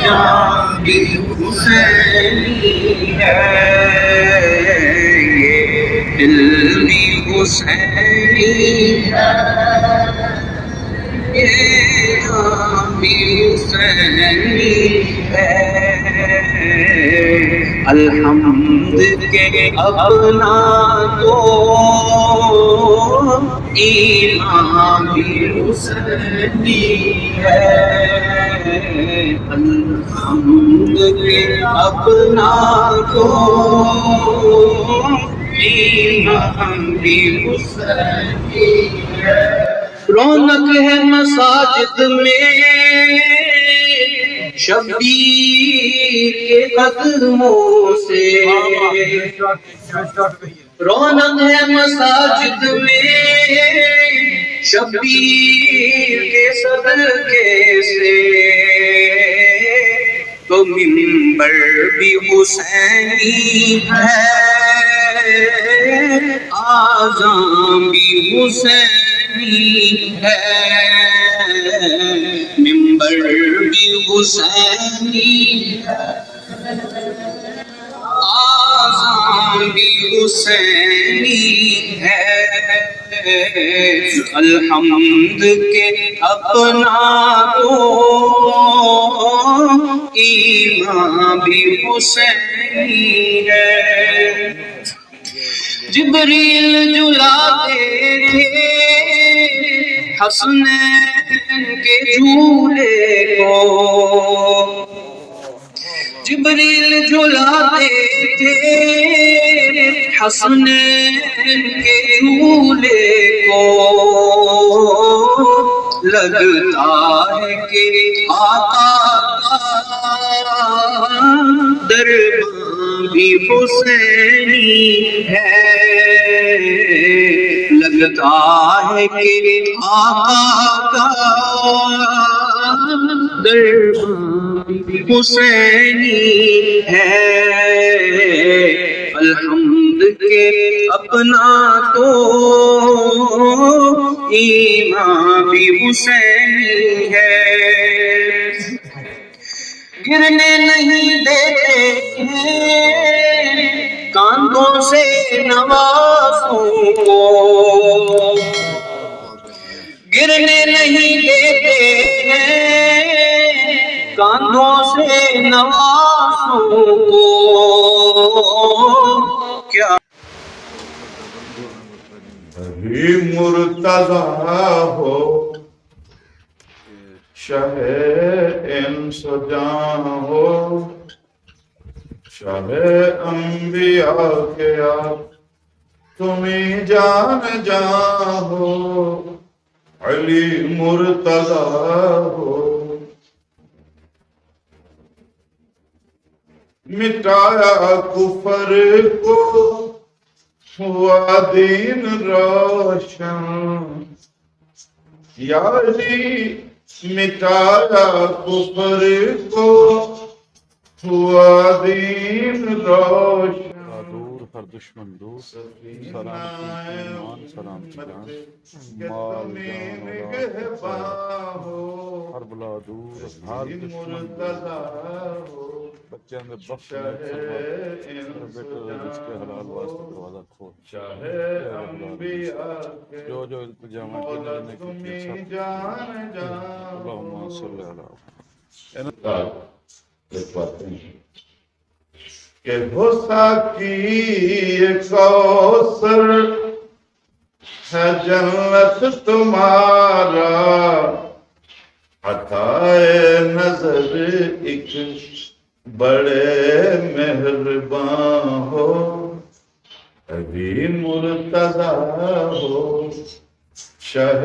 جان بھی حسینی ہے، یہ دل بھی حسینی ہے، یہ جان بھی حسینی ہے۔ الحمد کے اپنا تو ایمان بھی حسینی ہے، الحمد کے اپنا تو ایمان بھی حسینی ہے۔ رونق ہے مساجد میں شبیر کے قدموں سے، رونق ہے مساجد میں شبیر کے صدقے سے، تو منبر بھی حسینی ہے، آذان بھی حسینی ہے، منبر بھی حسینی ہے، آذان بھی حسینی ہے۔ الحمد کے اپنا تو ایمان بھی حسینی ہے۔ جبریل جلاتے تھے حسنین کے جھولے کو، جبریل جلاتے تھے حسنین کے جھولے کو، لگتا ہے کہ آقا کا دربان بھی حسینی ہے، لگتا ہے کہ آقا کا دربان بھی حسینی ہے۔ الحمد کے اپنا تو ایمان بھی حسینی ہے، گرنے نہیں دیتے ہیں کاندھوں سے نوازوں کو، گرنے نہیں دیتے ہیں کاندھوں سے نوازوں کو، کیا ابھی مرتضیٰ ہو شاہ انس و جاں ہو، شاہ انبیاء کے آپ تمہیں جان جاں ہو، علی مرتضیٰ ہو، مٹایا کفر کو ہوا دین روشن، یا علی مٹایا کفر کو ہوا دین روشن، دور ہر دشمن دور، سلامتی ایمان سلامتی جان، مال جان اولاد ہر بلا دور، ہر دشمن دور، بچے میں بخش میرے بیٹے رزق کے حلال واسطے دروازہ کھول، جو جو التجامہ دینے کی سب اللہم صلی علیہ ایک بات نہیں کہ ہو ساکی کوثر ہے جنت تمہارا، عطائے نظر ایک بڑے مہربان ہو، ابھی مرتضیٰ ہو شاہ